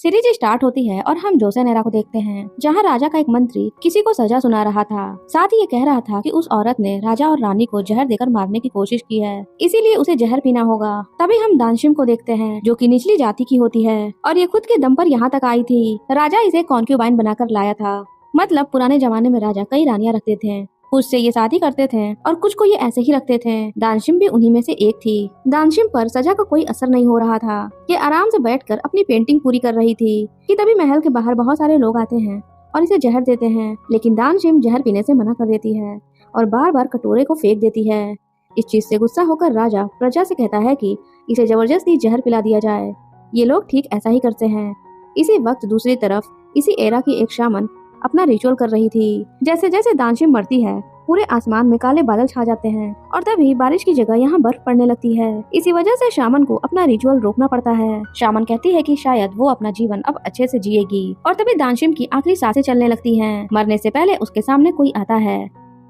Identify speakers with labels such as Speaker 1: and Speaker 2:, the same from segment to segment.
Speaker 1: Series start होती है और हम जोसे नेरा को देखते हैं, जहां राजा का एक मंत्री किसी को सजा सुना रहा था। साथ ही ये कह रहा था कि उस औरत ने राजा और रानी को जहर देकर मारने की कोशिश की है, इसीलिए उसे जहर पीना होगा। तभी हम दानशिम को देखते हैं, जो कि निचली जाति की होती है और ये खुद के दम पर यहाँ तक आई थी। राजा इसे कॉन्क्यूबाइन बनाकर लाया था, मतलब पुराने जमाने में राजा कई रानियां रखते थे, कुछ से ये शादी करते थे और कुछ को ये ऐसे ही रखते थे। दानशिम भी उन्हीं में से एक थी। दानशिम पर सजा का कोई असर नहीं हो रहा था। ये आराम से बैठकर अपनी पेंटिंग पूरी कर रही थी कि तभी महल के बाहर बहुत सारे लोग आते हैं और इसे जहर देते हैं, लेकिन दानशिम जहर पीने से मना कर देती है और बार बार कटोरे को फेंक देती है। इस चीज से गुस्सा होकर राजा प्रजा से कहता है कि इसे जबरदस्ती जहर पिला दिया जाए। ये लोग ठीक ऐसा ही करते हैं। इसी वक्त दूसरी तरफ इसी एरा की एक शामन अपना रिचुअल कर रही थी। जैसे जैसे दानशिम मरती है, पूरे आसमान में काले बादल छा जाते हैं और तभी बारिश की जगह यहाँ बर्फ पड़ने लगती है। इसी वजह से शामन को अपना रिचुअल रोकना पड़ता है। शामन कहती है कि शायद वो अपना जीवन अब अच्छे से जिएगी और तभी दानशिम की आखिरी सांसें चलने लगती हैं। मरने से पहले उसके सामने कोई आता है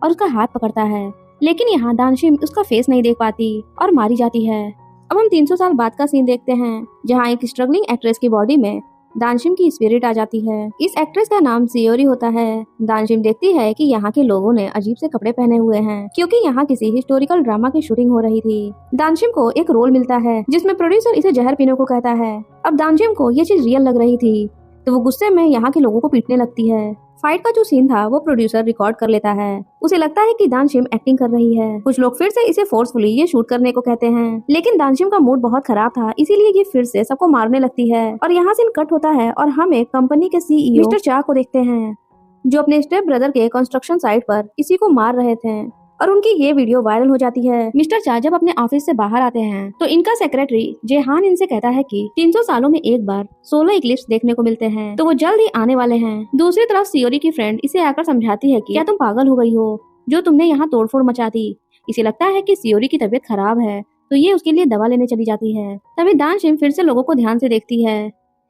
Speaker 1: और उसका हाथ पकड़ता है, लेकिन यहाँ दानशिम उसका फेस नहीं देख पाती और मारी जाती है। अब हम 300 साल बाद का सीन देखते हैं, जहाँ एक स्ट्रगलिंग एक्ट्रेस की बॉडी में दानशिम की स्पिरिट आ जाती है। इस एक्ट्रेस का नाम सियोरी होता है। दानशिम देखती है कि यहाँ के लोगों ने अजीब से कपड़े पहने हुए हैं, क्योंकि यहाँ किसी हिस्टोरिकल ड्रामा की शूटिंग हो रही थी। दानशिम को एक रोल मिलता है जिसमें प्रोड्यूसर इसे जहर पीने को कहता है। अब दानशिम को ये चीज रियल लग रही थी, तो वो गुस्से में यहाँ के लोगों को पीटने लगती है। फाइट का जो सीन था वो प्रोड्यूसर रिकॉर्ड कर लेता है। उसे लगता है कि दानशिम एक्टिंग कर रही है। कुछ लोग फिर से इसे फोर्सफुली ये शूट करने को कहते हैं, लेकिन दानशिम का मूड बहुत खराब था, इसीलिए ये फिर से सबको मारने लगती है। और यहाँ सीन कट होता है और हम एक कंपनी के सीईओ मिस्टर चा को देखते हैं, जो अपने स्टेप ब्रदर के कंस्ट्रक्शन साइट पर इसी को मार रहे थे और उनकी ये वीडियो वायरल हो जाती है। मिस्टर चा जब अपने ऑफिस से बाहर आते हैं तो इनका सेक्रेटरी जेहान इनसे कहता है कि 300 सालों में एक बार 16 इक्लिप्स देखने को मिलते हैं, तो वो जल्द ही आने वाले हैं। दूसरी तरफ सियोरी की फ्रेंड इसे आकर समझाती है कि क्या तुम पागल हो गई हो जो तुमने यहाँ तोड़फोड़ मचा दी। इसे लगता है कि सियोरी की तबीयत खराब है, तो ये उसके लिए दवा लेने चली जाती है। तभी दानशिम फिर से लोगों को ध्यान से देखती है।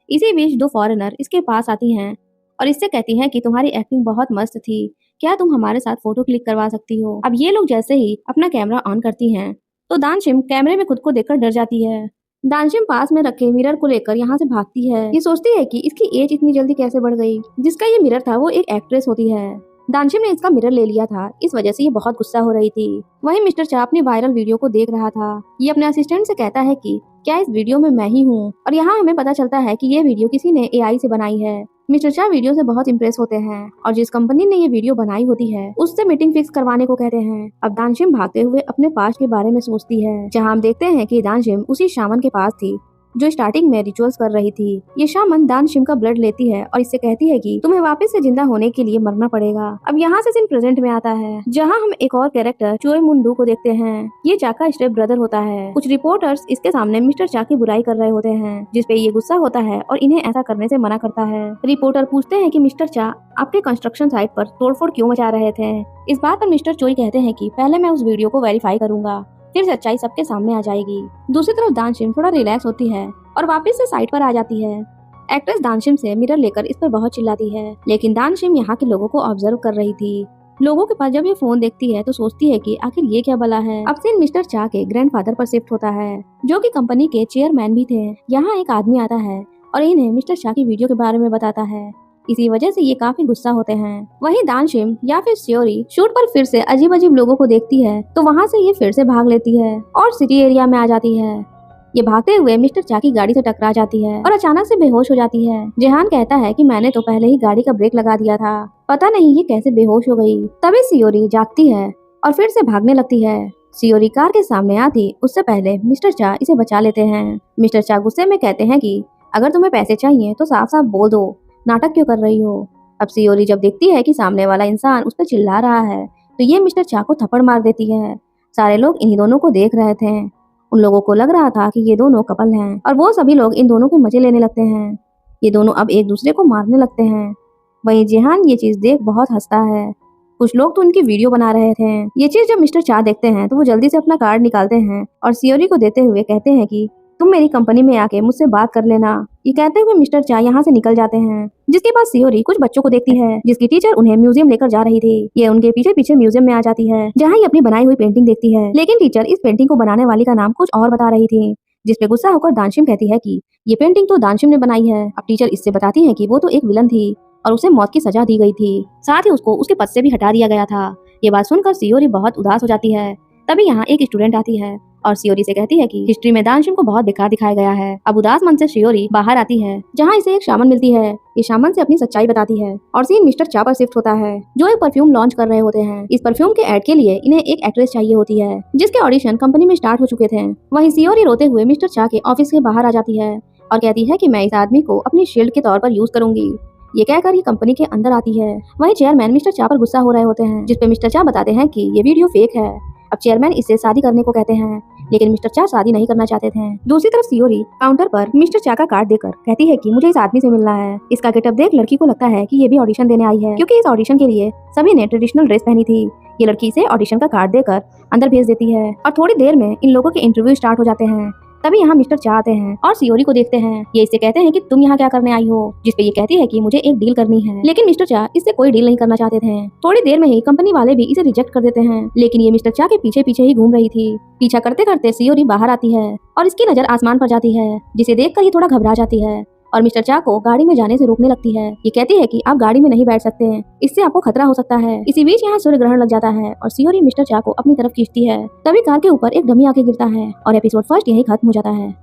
Speaker 1: इसी बीच 2 फॉरेनर इसके पास आती हैं और इससे कहती हैं कि तुम्हारी एक्टिंग बहुत मस्त थी, क्या तुम हमारे साथ फोटो क्लिक करवा सकती हो। अब ये लोग जैसे ही अपना कैमरा ऑन करती हैं, तो दानशिम कैमरे में खुद को देखकर डर जाती है। दानशिम पास में रखे मिरर को लेकर यहाँ से भागती है। ये सोचती है कि इसकी एज इतनी जल्दी कैसे बढ़ गई। जिसका ये मिरर था वो एक एक्ट्रेस होती है। दानशिम ने इसका मिरर ले लिया था, इस वजह से ये बहुत गुस्सा हो रही थी। वहीं मिस्टर चा अपनी वायरल वीडियो को देख रहा था। ये अपने असिस्टेंट से कहता है कि क्या इस वीडियो में मैं ही हूँ, और यहाँ हमें पता चलता है कि ये वीडियो किसी ने एआई से बनाई है। मिस्टर चा वीडियो से बहुत इम्प्रेस होते हैं और जिस कंपनी ने ये वीडियो बनाई होती है उससे मीटिंग फिक्स करवाने को कहते हैं। अब दानशिम भागते हुए अपने पास्ट के बारे में सोचती है, जहाँ हम देखते हैं कि दानशिम उसी शामन के पास थी जो स्टार्टिंग में रिचुअल्स कर रही थी। ये शामन दानशिम का ब्लड लेती है और इससे कहती है कि तुम्हें वापस से जिंदा होने के लिए मरना पड़ेगा। अब यहाँ से सीन प्रेजेंट में आता है, जहाँ हम एक और कैरेक्टर चोए मुंडू को देखते हैं। ये चा का स्टेप ब्रदर होता है। कुछ रिपोर्टर्स इसके सामने मिस्टर चा की बुराई कर रहे होते हैं, जिसपे ये गुस्सा होता है और इन्हें ऐसा करने से मना करता है। रिपोर्टर पूछते हैं कि मिस्टर चा आपके कंस्ट्रक्शन साइट पर तोड़फोड़ क्यों मचा रहे थे। इस बात पर मिस्टर चोई कहते हैं कि पहले मैं उस वीडियो को वेरीफाई करूंगा, फिर सच्चाई सबके सामने आ जाएगी। दूसरी तरफ दानशिम थोड़ा रिलैक्स होती है और वापस से साइट पर आ जाती है। एक्ट्रेस दानशिम से मिरर लेकर इस पर बहुत चिल्लाती है, लेकिन दानशिम यहाँ के लोगों को ऑब्जर्व कर रही थी। लोगों के पास जब ये फोन देखती है तो सोचती है कि आखिर ये क्या बला है। अब सीन मिस्टर चा के ग्रैंडफादर पर शिफ्ट होता है, जो कि कंपनी के चेयरमैन भी थे। यहाँ एक आदमी आता है और इन्हें मिस्टर चा की वीडियो के बारे में बताता है। इसी वजह से ये काफी गुस्सा होते हैं। वहीं दानशिम या फिर सियोरी शूट पर फिर से अजीब अजीब लोगों को देखती है, तो वहाँ से ये फिर से भाग लेती है और सिटी एरिया में आ जाती है। ये भागते हुए मिस्टर चा की गाड़ी से टकरा जाती है और अचानक से बेहोश हो जाती है। जेहान कहता है कि मैंने तो पहले ही गाड़ी का ब्रेक लगा दिया था, पता नहीं ये कैसे बेहोश हो गई। तभी सियोरी जागती है और फिर से भागने लगती है। सियोरी कार के सामने आती उससे पहले मिस्टर चा इसे बचा लेते हैं। मिस्टर चा गुस्से में कहते हैं कि अगर तुम्हें पैसे चाहिए तो साफ साफ बोल दो, नाटक क्यों कर रही हो। अब सियोरी जब देखती है कि सामने वाला इंसान उस पर चिल्ला रहा है, तो ये मिस्टर चा को थप्पड़ मार देती है। सारे लोग इन्हीं दोनों को देख रहे थे। उन लोगों को लग रहा था कि ये दोनों कपल हैं और वो सभी लोग इन दोनों के मजे लेने लगते हैं। ये दोनों अब एक दूसरे को मारने लगते हैं। वहीं जेहान ये चीज देख बहुत हंसता है। कुछ लोग तो उनकी वीडियो बना रहे थे। ये चीज जब मिस्टर चा देखते हैं तो वो जल्दी से अपना कार्ड निकालते हैं और सियोरी को देते हुए कहते हैं कि तुम मेरी कंपनी में आके मुझसे बात कर लेना। ये कहते हुए मिस्टर चा यहाँ से निकल जाते हैं। जिसके बाद सियोरी कुछ बच्चों को देखती है, जिसकी टीचर उन्हें म्यूजियम लेकर जा रही थी। ये उनके पीछे पीछे म्यूजियम में आ जाती है, जहाँ ये अपनी बनाई हुई पेंटिंग देखती है, लेकिन टीचर इस पेंटिंग को बनाने वाली का नाम कुछ और बता रही थी। जिसपे गुस्सा होकर दानशिम कहती है कि ये पेंटिंग तो दानशिम ने बनाई है। अब टीचर इससे बताती है कि वो तो एक विलन थी और उसे मौत की सजा दी गई थी, साथ ही उसको उसके पद से भी हटा दिया गया था। ये बात सुनकर सियोरी बहुत उदास हो जाती है। तभी यहाँ एक स्टूडेंट आती है और सियोरी से कहती है कि हिस्ट्री में दानशिम को बहुत बेकार दिखाया गया है। अब उदास मन से सियोरी बाहर आती है, जहाँ इसे एक शामन मिलती है। ये शामन से अपनी सच्चाई बताती है और सीन मिस्टर चा पर शिफ्ट होता है, जो एक परफ्यूम लॉन्च कर रहे होते हैं। इस परफ्यूम के एड के लिए इन्हें एक एक्ट्रेस चाहिए होती है, जिसके ऑडिशन कंपनी में स्टार्ट हो चुके थे। वहीं सियोरी रोते हुए मिस्टर चा के ऑफिस के बाहर आ जाती है और कहती है कि मैं इस आदमी को अपनी शील्ड के तौर पर यूज करूंगी। ये कहकर ये कंपनी के अंदर आती है। वहीं चेयरमैन मिस्टर चा पर गुस्सा हो रहे होते हैं, जिसपे मिस्टर चा बताते हैं कि ये वीडियो फेक है। अब चेयरमैन इससे शादी करने को कहते हैं, लेकिन मिस्टर चा शादी नहीं करना चाहते थे। दूसरी तरफ सियोरी काउंटर पर मिस्टर चा का कार्ड देकर कहती है कि मुझे इस आदमी से मिलना है। इसका गेटअप देख लड़की को लगता है कि ये भी ऑडिशन देने आई है, क्योंकि इस ऑडिशन के लिए सभी ने ट्रेडिशनल ड्रेस पहनी थी। ये लड़की इसे ऑडिशन का कार्ड देकर अंदर भेज देती है और थोड़ी देर में इन लोगों के इंटरव्यू स्टार्ट हो जाते हैं। तभी यहाँ मिस्टर चा आते हैं और सियोरी को देखते हैं। ये इससे कहते हैं कि तुम यहाँ क्या करने आई हो, जिसपे ये कहती है कि मुझे एक डील करनी है। लेकिन मिस्टर चा इससे कोई डील नहीं करना चाहते थे। थोड़ी देर में ही कंपनी वाले भी इसे रिजेक्ट कर देते हैं, लेकिन ये मिस्टर चा के पीछे पीछे ही घूम रही थी। पीछा करते करते सियोरी बाहर आती है और इसकी नजर आसमान पर जाती है, जिसे देखकर ये थोड़ा घबरा जाती है और मिस्टर चा को गाड़ी में जाने से रोकने लगती है। ये कहती है कि आप गाड़ी में नहीं बैठ सकते हैं, इससे आपको खतरा हो सकता है। इसी बीच यहाँ सूर्य ग्रहण लग जाता है और सियोरी मिस्टर चा को अपनी तरफ खींचती है। तभी कार के ऊपर एक डमी आके गिरता है और एपिसोड फर्स्ट यही खत्म हो जाता है।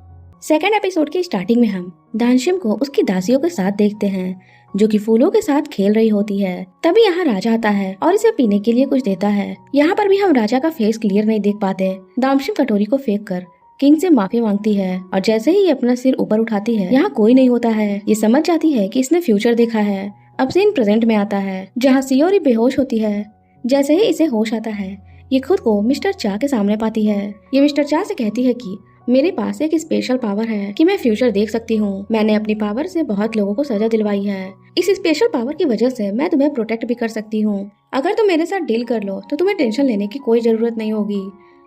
Speaker 2: सेकेंड एपिसोड की स्टार्टिंग में हम दानशिम को उसकी दासियों के साथ देखते हैं, जो कि फूलों के साथ खेल रही होती है। तभी यहाँ राजा आता है और इसे पीने के लिए कुछ देता है। यहाँ पर भी हम राजा का फेस क्लियर नहीं देख पाते। दानशिम कटोरी को फेंक कर किंग से माफी मांगती है और जैसे ही ये अपना सिर ऊपर उठाती है, यहाँ कोई नहीं होता है। ये समझ जाती है कि इसने फ्यूचर देखा है। अब सीन प्रेजेंट में आता है, जहाँ सियोरी बेहोश होती है। जैसे ही इसे होश आता है, ये खुद को मिस्टर चा के सामने पाती है। ये मिस्टर चा से कहती है कि मेरे पास एक स्पेशल पावर है कि मैं फ्यूचर देख सकती हूँ। मैंने अपनी पावर से बहुत लोगों को सजा दिलवाई है। इस स्पेशल पावर की वजह से मैं तुम्हें प्रोटेक्ट भी कर सकती हूँ। अगर तुम मेरे साथ डील कर लो तो तुम्हें टेंशन लेने की कोई जरूरत नहीं होगी।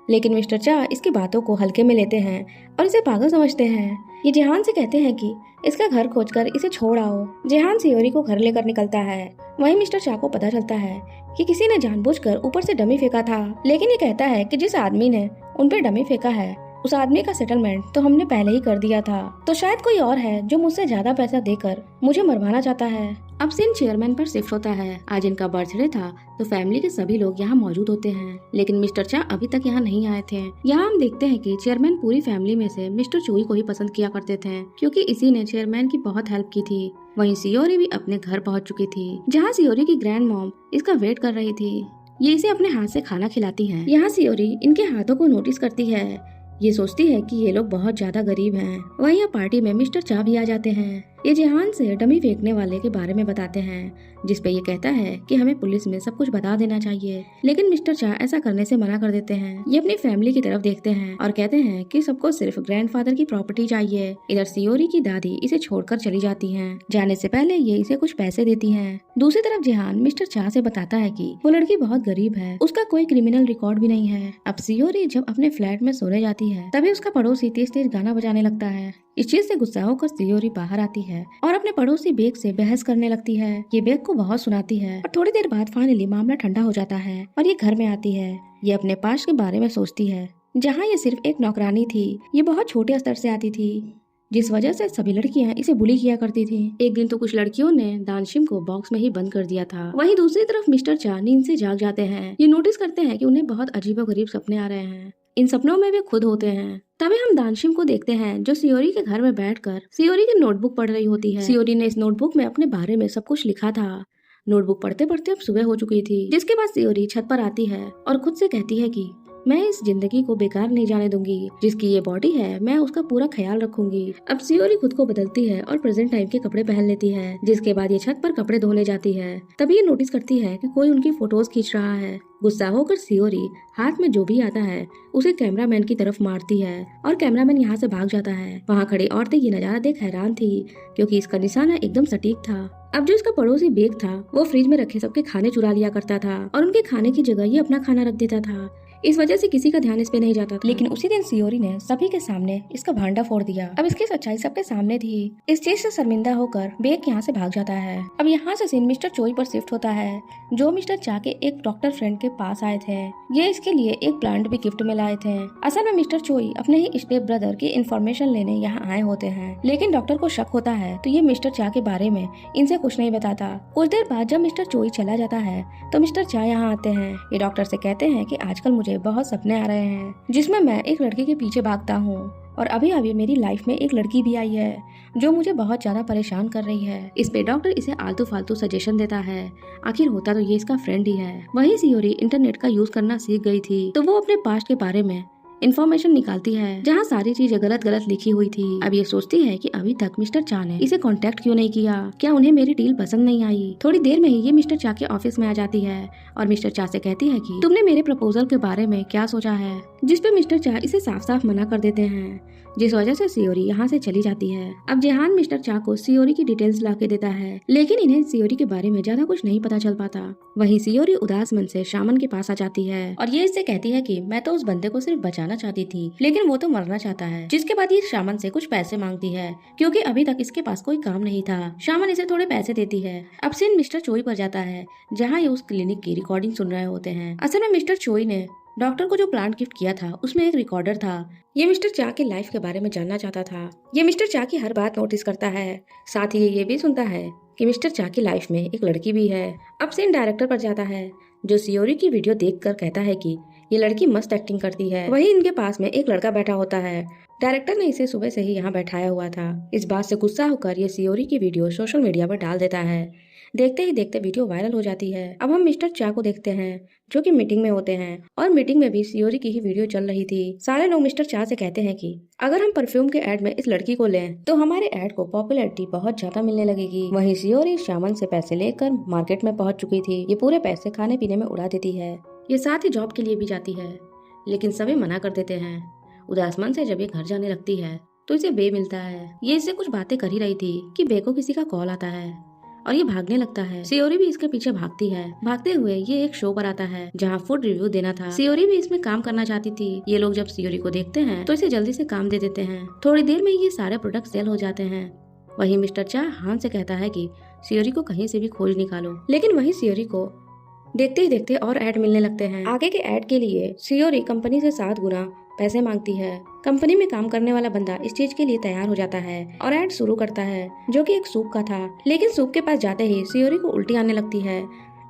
Speaker 2: लेकिन मिस्टर चा इसकी बातों को हल्के में लेते हैं और इसे पागल समझते हैं। ये जेहान से कहते हैं कि इसका घर खोजकर इसे छोड़ आओ। जेहान सियोरी को घर लेकर निकलता है। वहीं मिस्टर चा को पता चलता है कि किसी ने जानबूझकर ऊपर से डमी फेंका था, लेकिन ये कहता है कि जिस आदमी ने उन पे डमी फेंका है उस आदमी का सेटलमेंट तो हमने पहले ही कर दिया था, तो शायद कोई और है जो मुझसे ज्यादा पैसा देकर मुझे मरवाना चाहता है। अब सीन चेयरमैन पर शिफ्ट होता है। आज इनका बर्थडे था तो फैमिली के सभी लोग यहाँ मौजूद होते हैं, लेकिन मिस्टर चा अभी तक यहाँ नहीं आए थे। यहाँ हम देखते हैं कि चेयरमैन पूरी फैमिली में से मिस्टर चुई को ही पसंद किया करते थे, क्योंकि इसी ने चेयरमैन की बहुत हेल्प की थी। वहीं सियोरी भी अपने घर पहुँच चुकी थी, जहाँ सियोरी की ग्रैंड मॉम इसका वेट कर रही थी। ये इसे अपने हाथ से खाना खिलाती है। यहाँ सियोरी इनके हाथों को नोटिस करती है। ये सोचती है कि ये लोग बहुत ज्यादा गरीब हैं। वहीं यहाँ पार्टी में मिस्टर चा भी आ जाते हैं। ये जेहान से डमी फेंकने वाले के बारे में बताते हैं, जिसपे ये कहता है कि हमें पुलिस में सब कुछ बता देना चाहिए, लेकिन मिस्टर चा ऐसा करने से मना कर देते हैं। ये अपनी फैमिली की तरफ देखते हैं और कहते हैं कि सबको सिर्फ ग्रैंडफादर की प्रॉपर्टी चाहिए। इधर सियोरी की दादी इसे छोड़कर चली जाती हैं। जाने से पहले ये इसे कुछ पैसे देती हैं। दूसरी तरफ जेहान मिस्टर चा से बताता है कि वो लड़की बहुत गरीब है, उसका कोई क्रिमिनल रिकॉर्ड भी नहीं है। अब सियोरी जब अपने फ्लैट में सोने जाती है, तभी उसका पड़ोसी तेज तेज गाना बजाने लगता है। इस चीज से गुस्सा होकर सियोरी बाहर आती है और अपने पड़ोसी बेग से बहस करने लगती है। ये बेग को बहुत सुनाती है और थोड़ी देर बाद फाइनली मामला ठंडा हो जाता है और ये घर में आती है। ये अपने पास्ट के बारे में सोचती है, जहाँ ये सिर्फ एक नौकरानी थी। ये बहुत छोटे स्तर से आती थी, जिस वजह से सभी लड़कियां इसे बुली किया करती थी। एक दिन तो कुछ लड़कियों ने दानशिम को बॉक्स में ही बंद कर दिया था। वहीं दूसरी तरफ मिस्टर चा नींद से जाग जाते हैं। ये नोटिस करते हैं कि उन्हें बहुत अजीबोगरीब सपने आ रहे हैं। इन सपनों में वे खुद होते हैं। तभी हम दानशिम को देखते हैं, जो सियोरी के घर में बैठकर सियोरी की नोटबुक पढ़ रही होती है। सियोरी ने इस नोटबुक में अपने बारे में सब कुछ लिखा था। नोटबुक पढ़ते पढ़ते अब सुबह हो चुकी थी, जिसके बाद सियोरी छत पर आती है और खुद से कहती है कि मैं इस जिंदगी को बेकार नहीं जाने दूंगी। जिसकी ये बॉडी है मैं उसका पूरा ख्याल रखूंगी। अब सियोरी खुद को बदलती है और प्रेजेंट टाइम के कपड़े पहन लेती है, जिसके बाद ये छत पर कपड़े धोने जाती है। तभी ये नोटिस करती है कि कोई उनकी फोटोज खींच रहा है। गुस्सा होकर सियोरी हाथ में जो भी आता है उसे कैमरामैन की तरफ मारती है और कैमरामैन यहाँ से भाग जाता है। वहाँ खड़ी औरतें ये नजारा देख हैरान थी, क्योंकि इसका निशाना एकदम सटीक था। अब जो इसका पड़ोसी बेग था वो फ्रिज में रखे सबके खाने चुरा लिया करता था और उनके खाने की जगह ये अपना खाना रख देता था। इस वजह से किसी का ध्यान इस पे नहीं जाता था। लेकिन उसी दिन सियोरी ने सभी के सामने इसका भांडा फोड़ दिया। अब इसकी सच्चाई सबके सामने थी। इस चीज से शर्मिंदा होकर बेक यहाँ से भाग जाता है। अब यहाँ से सीन मिस्टर चोई पर शिफ्ट होता है, जो मिस्टर चा के एक डॉक्टर फ्रेंड के पास आए थे। ये इसके लिए एक प्लांट भी गिफ्ट में लाए थे। असल में मिस्टर चोई अपने ही स्टेप ब्रदर की इन्फॉर्मेशन लेने यहाँ आए होते हैं, लेकिन डॉक्टर को शक होता है तो ये मिस्टर चा के बारे में इनसे कुछ नहीं बताता। कुछ देर बाद जब मिस्टर चोई चला जाता है तो मिस्टर चा यहाँ आते हैं। ये डॉक्टर से कहते हैं कि आजकल मुझे बहुत सपने आ रहे हैं जिसमें मैं एक लड़के के पीछे भागता हूँ, और अभी अभी मेरी लाइफ में एक लड़की भी आई है जो मुझे बहुत ज्यादा परेशान कर रही है। इस पे डॉक्टर इसे आलतू फालतू सजेशन देता है। आखिर होता तो ये इसका फ्रेंड ही है। वही सियोरी इंटरनेट का यूज करना सीख गई थी तो वो अपने पास्ट के बारे में इन्फॉर्मेशन निकालती है जहाँ सारी चीजें गलत गलत लिखी हुई थी। अब ये सोचती है कि अभी तक मिस्टर चा ने इसे कांटेक्ट क्यों नहीं किया, क्या उन्हें मेरी डील पसंद नहीं आई। थोड़ी देर में ही ये मिस्टर चा के ऑफिस में आ जाती है और मिस्टर चा से कहती है कि तुमने मेरे प्रपोजल के बारे में क्या सोचा है, जिस पे मिस्टर चा इसे साफ साफ मना कर देते हैं, जिस वजह से सियोरी यहाँ से चली जाती है। अब जेहान मिस्टर चा को सियोरी की डिटेल्स ला के देता है, लेकिन इन्हें सियोरी के बारे में ज्यादा कुछ नहीं पता चल पाता। वहीं सियोरी उदास मन से शामन के पास आ जाती है और ये इससे कहती है कि मैं तो उस बंदे को सिर्फ बचाना चाहती थी, लेकिन वो तो मरना चाहता है। जिसके बाद ये शामन से कुछ पैसे मांगती है क्योंकि अभी तक इसके पास कोई काम नहीं था। शामन इसे थोड़े पैसे देती है। अब सीन मिस्टर चोई पर जाता है जहाँ ये उस क्लिनिक की रिकॉर्डिंग सुन रहे होते हैं। असल में मिस्टर चोई ने डॉक्टर को जो प्लांट गिफ्ट किया था उसमें एक रिकॉर्डर था। ये मिस्टर चा की लाइफ के बारे में जानना चाहता था। ये मिस्टर चा की हर बात नोटिस करता है, साथ ही ये भी सुनता है कि मिस्टर चा की लाइफ में एक लड़की भी है। अब सीन डायरेक्टर पर जाता है जो सियोरी की वीडियो देखकर कहता है कि ये लड़की मस्त एक्टिंग करती है। वहीं इनके पास में एक लड़का बैठा होता है। डायरेक्टर ने इसे सुबह से ही यहाँ बैठाया हुआ था। इस बात से गुस्सा होकर ये सियोरी की वीडियो सोशल मीडिया पर डाल देता है। देखते ही देखते वीडियो वायरल हो जाती है। अब हम मिस्टर चा को देखते हैं जो कि मीटिंग में होते हैं और मीटिंग में भी सियोरी की ही वीडियो चल रही थी। सारे लोग मिस्टर चा से कहते हैं कि अगर हम परफ्यूम के एड में इस लड़की को लें तो हमारे एड को पॉपुलैरिटी बहुत ज्यादा मिलने लगेगी। वहीं सियोरी शामन से पैसे लेकर मार्केट में पहुंच चुकी थी। ये पूरे पैसे खाने पीने में उड़ा देती है। ये साथ ही जॉब के लिए भी जाती है, लेकिन सभी मना कर देते हैं। उदास मन से जब ये घर जाने लगती है तो इसे बे मिलता है। ये इससे कुछ बातें कर ही रही थी कि बे को किसी का कॉल आता है और ये भागने लगता है। सियोरी भी इसके पीछे भागती है। भागते हुए ये एक शो पर आता है जहाँ फूड रिव्यू देना था। सियोरी भी इसमें काम करना चाहती थी। ये लोग जब सियोरी को देखते हैं तो इसे जल्दी से काम दे देते हैं। थोड़ी देर में ये सारे प्रोडक्ट सेल हो जाते हैं। वहीं मिस्टर चा हान से कहता है कि सियोरी को कहीं से भी खोज निकालो, लेकिन वहीं सियोरी को देखते ही देखते और ऐड मिलने लगते हैं। आगे के ऐड के लिए सियोरी कंपनी से 7 गुना पैसे मांगती है। कंपनी में काम करने वाला बंदा इस चीज के लिए तैयार हो जाता है और ऐड शुरू करता है जो कि एक सूप का था। लेकिन सूप के पास जाते ही सियोरी को उल्टी आने लगती है,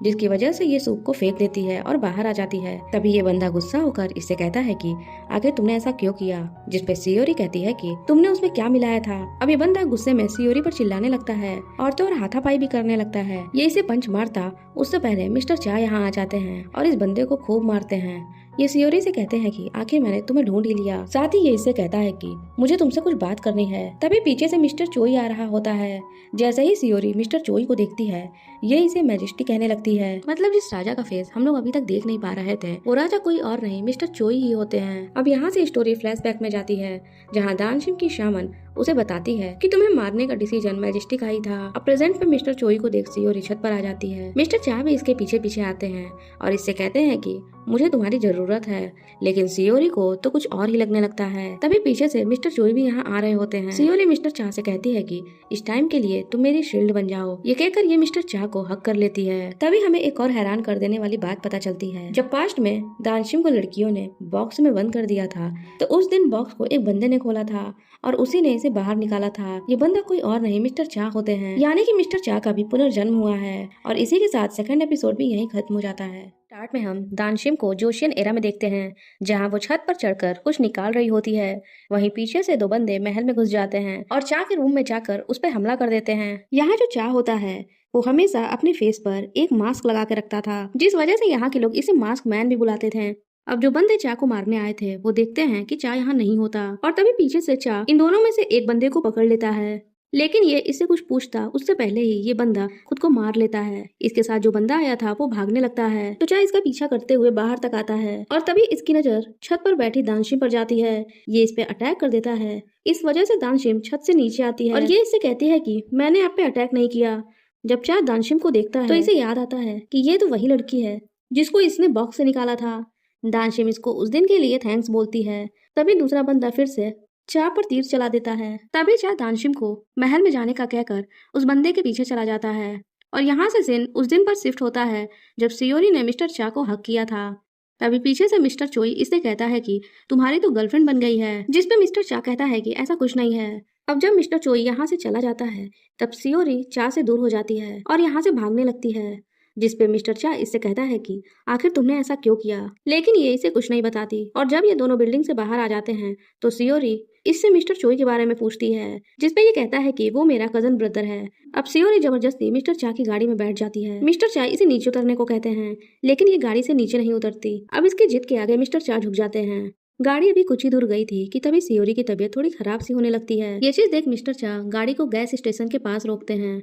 Speaker 2: जिसकी वजह से ये सूप को फेंक देती है और बाहर आ जाती है। तभी ये बंदा गुस्सा होकर इससे कहता है कि आखिर तुमने ऐसा क्यों किया, जिसपे सियोरी कहती है कि तुमने उसमें क्या मिलाया था। अब ये बंदा गुस्से में सियोरी पर चिल्लाने लगता है और तो और हाथापाई भी करने लगता है। ये इसे पंच मारता उससे पहले मिस्टर चा यहाँ आ जाते हैं और इस बंदे को खूब मारते हैं। ये सियोरी से कहते हैं कि आखिर मैंने तुम्हें ढूंढ ही लिया। साथ ही ये इससे कहता है कि मुझे तुमसे कुछ बात करनी है। तभी पीछे से मिस्टर चोई आ रहा होता है। जैसे ही सियोरी मिस्टर चोई को देखती है ये इसे मैजेस्टी कहने लगती है। मतलब जिस राजा का फेस हम लोग अभी तक देख नहीं पा रहे थे वो राजा कोई और नहीं मिस्टर चोई ही होते हैं। अब यहाँ से स्टोरी फ्लैशबैक में जाती है जहाँ दानशिम की शामन उसे बताती है कि तुम्हें मारने का डिसीजन मैजेस्टी का ही था। अब प्रेजेंट में मिस्टर चोई को देख सियोरी छत पर आ जाती है। मिस्टर चा भी इसके पीछे पीछे आते हैं और इससे कहते हैं कि मुझे तुम्हारी जरूरत है, लेकिन सियोरी को तो कुछ और ही लगने लगता है। तभी पीछे से मिस्टर चोई भी यहाँ आ रहे होते हैं। सियोरी मिस्टर चा से कहती है कि इस टाइम के लिए तुम मेरी शील्ड बन जाओ। ये कहकर ये मिस्टर चा को हक कर लेती है। तभी हमें एक और हैरान कर देने वाली बात पता चलती है। जब पास्ट में दानशिम को लड़कियों ने बॉक्स में बंद कर दिया था तो उस दिन बॉक्स को एक बंदे ने खोला था और उसी ने इसे बाहर निकाला था। ये बंदा कोई और नहीं मिस्टर चा होते हैं, यानी कि मिस्टर चा का भी पुनर्जन्म हुआ है। और इसी के साथ सेकंड एपिसोड भी यहीं खत्म हो जाता है। स्टार्ट में हम दानशिम को जोशियन एरा में देखते हैं जहाँ वो छत पर चढ़कर कुछ निकाल रही होती है। वहीं पीछे से 2 बंदे महल में घुस जाते हैं और चा के रूम में जाकर उस पर हमला कर देते हैं। यहाँ जो चा होता है वो हमेशा अपने फेस पर एक मास्क लगा के रखता था, जिस वजह से यहाँ के लोग इसे मास्क मैन भी बुलाते थे। अब जो बंदे चा को मारने आए थे वो देखते हैं कि चा यहाँ नहीं होता और तभी पीछे से चा इन दोनों में से एक बंदे को पकड़ लेता है। लेकिन ये इससे कुछ पूछता उससे पहले ही ये बंदा खुद को मार लेता है। इसके साथ जो बंदा आया था वो भागने लगता है तो चा इसका पीछा करते हुए बाहर तक आता है और तभी इसकी नजर छत पर बैठी दानशिम पर जाती है। ये इस पे अटैक कर देता है। इस वजह से दानशिम छत से नीचे आती है और ये इससे कहती है कि मैंने आप पे अटैक नहीं किया। जब चा दानशिम को देखता है तो इसे याद आता है कि ये तो वही लड़की है जिसको इसने बॉक्स से निकाला था।
Speaker 1: दानशिम इसको उस दिन के लिए थैंक्स बोलती है। तभी दूसरा बंदा फिर से चा पर तीर चला देता है। तभी चा दानशिम को महल में जाने का कहकर उस बंदे के पीछे चला जाता है और यहाँ से सीन उस दिन पर शिफ्ट होता है जब सियोरी ने मिस्टर चा को हक किया था। तभी पीछे से मिस्टर चोई इससे कहता है कि तुम्हारी तो गर्लफ्रेंड बन गई है, जिस पे मिस्टर चा कहता है कि ऐसा कुछ नहीं है। अब जब मिस्टर चोई यहाँ से चला जाता है तब सियोरी चा से दूर हो जाती है और यहाँ से भागने लगती है, जिस पे मिस्टर चा इससे कहता है कि आखिर तुमने ऐसा क्यों किया, लेकिन ये इसे कुछ नहीं बताती। और जब ये दोनों बिल्डिंग से बाहर आ जाते हैं तो सियोरी इससे मिस्टर चोई के बारे में पूछती है, जिसपे ये कहता है कि वो मेरा कजन ब्रदर है। अब सियोरी जबरदस्ती मिस्टर चा की गाड़ी में बैठ जाती है। मिस्टर चा इसे नीचे उतरने को कहते हैं, लेकिन ये गाड़ी से नीचे नहीं उतरती। अब इसकी जिद के आगे मिस्टर चा झुक जाते हैं। गाड़ी अभी कुछ ही दूर गई थी कि तभी सियोरी की तबीयत थोड़ी खराब सी होने लगती है। ये चीज देख मिस्टर चा गाड़ी को गैस स्टेशन के पास रोकते हैं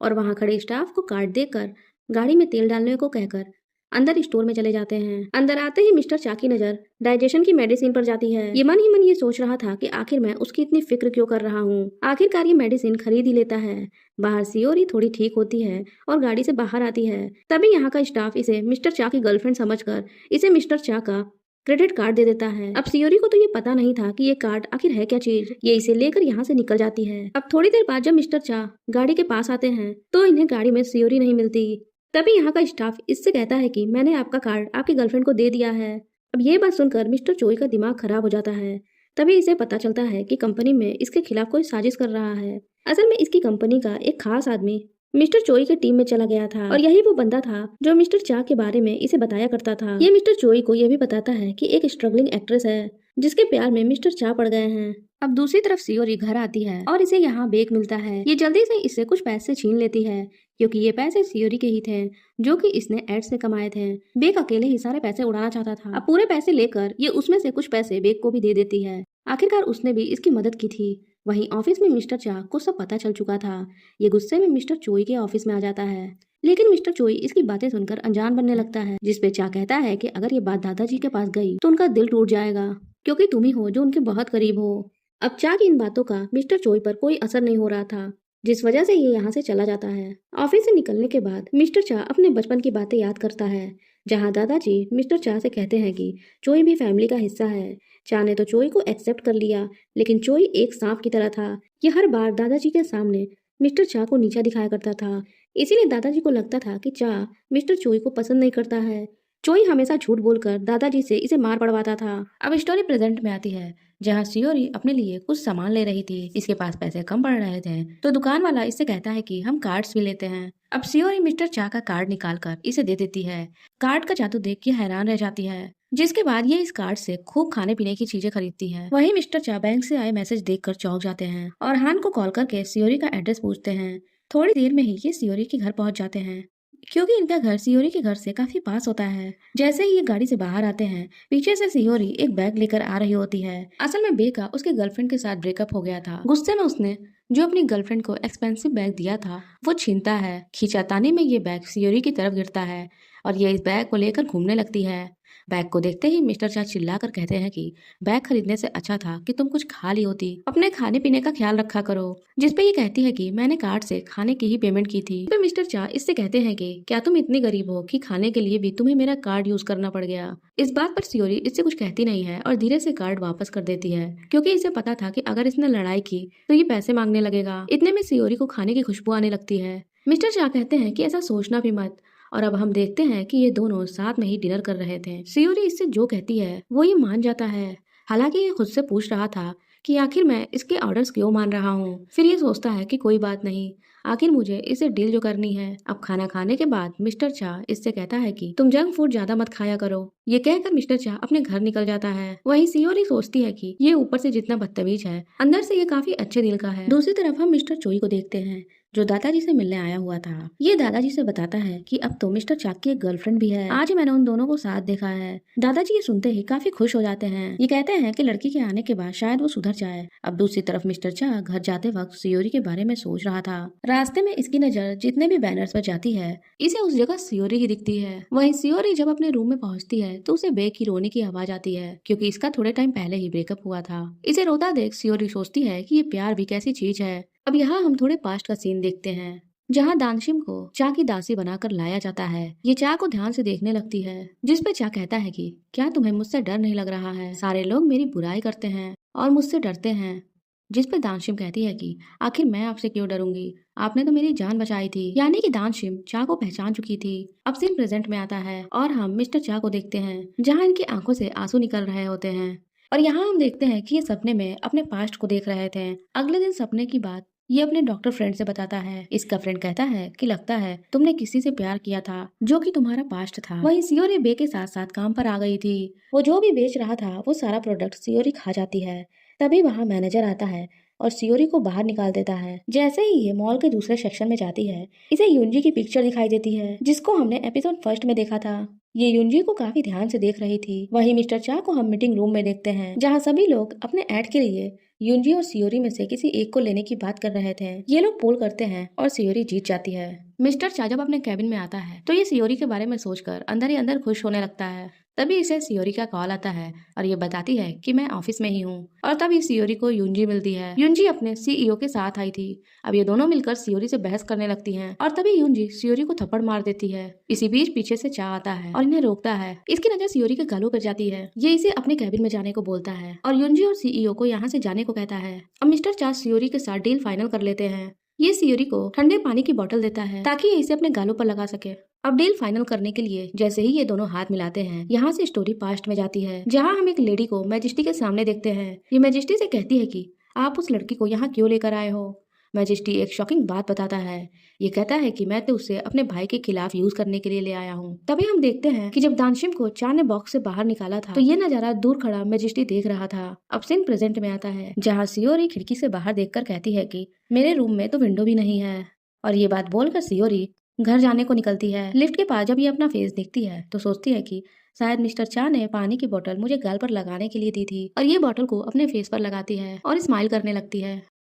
Speaker 1: और वहां खड़े स्टाफ को कार्ड देकर गाड़ी में तेल डालने को कहकर अंदर स्टोर में चले जाते हैं। अंदर आते ही मिस्टर चा की नजर डाइजेशन की मेडिसिन पर जाती है। ये मन ही मन ये सोच रहा था कि आखिर मैं उसकी इतनी फिक्र क्यों कर रहा हूँ। आखिरकार ये मेडिसिन खरीद ही लेता है। बाहर सियोरी थोड़ी ठीक होती है और गाड़ी से बाहर आती है। तभी यहाँ का स्टाफ इसे मिस्टर चा की गर्लफ्रेंड समझकर इसे मिस्टर चा का क्रेडिट कार्ड दे देता है। अब सियोरी को तो ये पता नहीं था कि ये कार्ड आखिर है क्या चीज। ये इसे लेकर यहाँ से निकल जाती है। अब थोड़ी देर बाद जब मिस्टर चा गाड़ी के पास आते हैं तो इन्हें गाड़ी में सियोरी नहीं मिलती। तभी यहाँ का स्टाफ इससे कहता है कि मैंने आपका कार्ड आपकी गर्लफ्रेंड को दे दिया है। अब ये बात सुनकर मिस्टर चोई का दिमाग खराब हो जाता है। तभी इसे पता चलता है कि कंपनी में इसके खिलाफ कोई साजिश कर रहा है। असल में इसकी कंपनी का एक खास आदमी मिस्टर चोई के टीम में चला गया था और यही वो बंदा था जो मिस्टर चा के बारे में इसे बताया करता था। ये मिस्टर चोई को यह भी बताता है कि एक स्ट्रगलिंग एक्ट्रेस है जिसके प्यार में मिस्टर चा पड़ गए हैं। अब दूसरी तरफ सियोरी घर आती है और इसे यहाँ बेक मिलता है। ये जल्दी से इससे कुछ पैसे छीन लेती है क्योंकि ये पैसे सियोरी के ही थे जो कि इसने एड से कमाए थे। बेक अकेले ही सारे पैसे उड़ाना चाहता था। अब पूरे पैसे लेकर ये उसमें से कुछ पैसे बेक को भी दे देती है। आखिरकार उसने भी इसकी मदद की थी। वहीं ऑफिस में मिस्टर चा को सब पता चल चुका था। ये गुस्से में मिस्टर चोई के ऑफिस में आ जाता है, लेकिन मिस्टर चोई इसकी बातें सुनकर अनजान बनने लगता है, जिसपे चा कहता है कि अगर ये बात दादाजी के पास गई तो उनका दिल टूट जाएगा क्योंकि तुम ही हो जो उनके बहुत करीब हो। अब चा की इन बातों का मिस्टर चोई पर कोई असर नहीं हो रहा था, जिस वजह से ये यहाँ से चला जाता है। ऑफिस से निकलने के बाद मिस्टर चा अपने बचपन की बातें याद करता है, जहाँ दादाजी मिस्टर चा से कहते हैं कि चोई भी फैमिली का हिस्सा है। चा ने तो चोई को एक्सेप्ट कर लिया, लेकिन चोई एक सांप की तरह था। ये हर बार दादाजी के सामने मिस्टर चा को नीचा दिखाया करता था, इसीलिए दादाजी को लगता था कि चा मिस्टर चोई को पसंद नहीं करता है। चोई हमेशा झूठ बोलकर दादाजी से इसे मार पड़वाता था। अब स्टोरी प्रेजेंट में आती है, जहाँ सियोरी अपने लिए कुछ सामान ले रही थी। इसके पास पैसे कम पड़ रहे थे तो दुकान वाला इससे कहता है कि हम कार्ड्स भी लेते हैं। अब सियोरी मिस्टर चा का कार्ड निकालकर इसे दे देती है। कार्ड का जादू देख के हैरान रह जाती है, जिसके बाद ये इस कार्ड से खूब खाने पीने की चीजें खरीदती है। वहीं मिस्टर चा बैंक से आए मैसेज देखकर चौंक जाते हैं और हान को कॉल करके सियोरी का एड्रेस पूछते हैं। थोड़ी देर में ही ये सियोरी के घर पहुंच जाते हैं क्योंकि इनका घर सियोरी के घर से काफी पास होता है। जैसे ही ये गाड़ी से बाहर आते हैं, पीछे से सियोरी एक बैग लेकर आ रही होती है। असल में बे का उसके गर्लफ्रेंड के साथ ब्रेकअप हो गया था। गुस्से में उसने जो अपनी गर्लफ्रेंड को एक्सपेंसिव बैग दिया था वो छीनता है। खींचातानी में ये बैग सियोरी की तरफ गिरता है और ये इस बैग को लेकर घूमने लगती है। बैग को देखते ही मिस्टर चा चिल्लाकर कहते हैं कि बैग खरीदने से अच्छा था कि तुम कुछ खा ली होती, अपने खाने पीने का ख्याल रखा करो। जिसपे ये कहती है कि मैंने कार्ड से खाने की ही पेमेंट की थी। तो मिस्टर चा इससे कहते हैं कि क्या तुम इतनी गरीब हो कि खाने के लिए भी तुम्हें मेरा कार्ड यूज करना पड़ गया। इस बात पर सियोरी इससे कुछ कहती नहीं है और धीरे से कार्ड वापस कर देती है, क्योंकि इसे पता था कि अगर इसने लड़ाई की तो ये पैसे मांगने लगेगा। इतने में सियोरी को खाने की खुशबू आने लगती है। मिस्टर चा कहते हैं कि ऐसा सोचना भी मत, और अब हम देखते हैं कि ये दोनों साथ में ही डिनर कर रहे थे। सियोरी इससे जो कहती है वो ये मान जाता है। हालांकि ये खुद से पूछ रहा था कि आखिर मैं इसके ऑर्डर्स क्यों मान रहा हूँ। फिर ये सोचता है कि कोई बात नहीं, आखिर मुझे इसे डील जो करनी है। अब खाना खाने के बाद मिस्टर चा इससे कहता है कि तुम जंक फूड ज्यादा मत खाया करो। ये कहकर मिस्टर चा अपने घर निकल जाता है। वहीं सियोरी सोचती है कि ये ऊपर से जितना बदतमीज है, अंदर से ये काफी अच्छे दिल का है। दूसरी तरफ हम मिस्टर चोई को देखते हैं जो दादाजी से मिलने आया हुआ था। ये दादाजी से बताता है कि अब तो मिस्टर चाक की एक गर्लफ्रेंड भी है। आज ही मैंने उन दोनों को साथ देखा है। दादाजी ये सुनते ही काफी खुश हो जाते हैं। ये कहते हैं कि लड़की के आने के बाद शायद वो सुधर जाए। अब दूसरी तरफ मिस्टर चा घर जाते वक्त सियोरी के बारे में सोच रहा था। रास्ते में इसकी नजर जितने भी बैनर्स पर जाती है, इसे उस जगह सियोरी ही दिखती है। वहीं सियोरी जब अपने रूम में पहुंचती है तो उसे बेग की रोने की आवाज आती है, क्योंकि इसका थोड़े टाइम पहले ही ब्रेकअप हुआ था। इसे रोता देख सियोरी सोचती है कि ये प्यार भी कैसी चीज है। अब यहाँ हम थोड़े पास्ट का सीन देखते हैं।
Speaker 2: जहाँ दानशिम को चा की दासी बनाकर लाया जाता है। ये चा को ध्यान से देखने लगती है, जिस पे चा कहता है कि क्या तुम्हें मुझसे डर नहीं लग रहा है? सारे लोग मेरी बुराई करते हैं और मुझसे डरते हैं। जिस पे दानशिम कहती है कि आखिर मैं आपसे क्यों डरूंगी, आपने तो मेरी जान बचाई थी। यानी कि दानशिम चा को पहचान चुकी थी। अब सीन प्रेजेंट में आता है और हम मिस्टर चा को देखते हैं, जहाँ इनकी आंखों से आंसू निकल रहे होते हैं। और यहाँ हम देखते हैं कि ये सपने में अपने पास्ट को देख रहे थे। अगले दिन सपने की बात ये अपने डॉक्टर फ्रेंड से बताता है। इसका फ्रेंड कहता है कि लगता है तुमने किसी से प्यार किया था जो कि तुम्हारा पास्ट था। वहीं सियोरी बे के साथ साथ काम पर आ गई थी। वो जो भी बेच रहा था वो सारा प्रोडक्ट सियोरी खा जाती है। तभी वहाँ मैनेजर आता है और सियोरी को बाहर निकाल देता है। जैसे ही ये मॉल के दूसरे सेक्शन में जाती है, इसे यूनजी की पिक्चर दिखाई देती है, जिसको हमने एपिसोड फर्स्ट में देखा था। ये यूनजी को काफी ध्यान से देख रही थी। वहीं मिस्टर चा को हम मीटिंग रूम में देखते हैं, जहाँ सभी लोग अपने ऐड के लिए यूनजी और सियोरी में से किसी एक को लेने की बात कर रहे थे। ये लोग पोल करते हैं और सियोरी जीत जाती है। मिस्टर चा जब अपने कैबिन में आता है तो ये सियोरी के बारे में सोचकर अंदर ही अंदर खुश होने लगता है। तभी इसे सियोरी का कॉल आता है और ये बताती है कि मैं ऑफिस में ही हूँ। और तभी सियोरी को यूनजी मिलती है। यूनजी अपने सीईओ के साथ आई थी। अब ये दोनों मिलकर सियोरी से बहस करने लगती हैं और तभी यूनजी सियोरी को थप्पड़ मार देती है। इसी बीच पीछे से चा आता है और इन्हें रोकता है। इसकी नजर सियोरी के गालों पर जाती है। ये इसे अपने कैबिन में जाने को बोलता है और यूनजी और सीईओ को यहाँ से जाने को कहता है। अब मिस्टर चा सियोरी के साथ डील फाइनल कर लेते हैं। ये सियोरी को ठंडे पानी की बोतल देता है ताकि ये इसे अपने गालों पर लगा सके। अब डील फाइनल करने के लिए जैसे ही ये दोनों हाथ मिलाते हैं, यहाँ से स्टोरी पास्ट में जाती है, जहाँ हम एक लेडी को मैजेस्टी के सामने देखते हैं। ये मैजेस्टी से कहती है कि आप उस लड़की को यहाँ क्यों लेकर आए हो। मैजेस्टी एक शॉकिंग बात बताता है। ये कहता है कि मैं तो उसे अपने भाई के खिलाफ यूज करने के लिए ले आया हूँ। तभी हम देखते हैं कि जब दानशिम को चा ने बॉक्स से बाहर निकाला था तो ये नजारा दूर खड़ा मैजेस्टी देख रहा था। अब सीन प्रेजेंट में आता है, जहाँ सियोरी खिड़की से बाहर देखकर कहती है कि मेरे रूम में तो विंडो भी नहीं है। और ये बात बोलकर सियोरी घर जाने को निकलती है। लिफ्ट के पास जब ये अपना फेस देखती है तो सोचती है कि शायद मिस्टर चा ने पानी की बोतल मुझे गाल पर लगाने के लिए दी थी। और ये बोतल को अपने फेस पर लगाती है और स्माइल करने लगती है।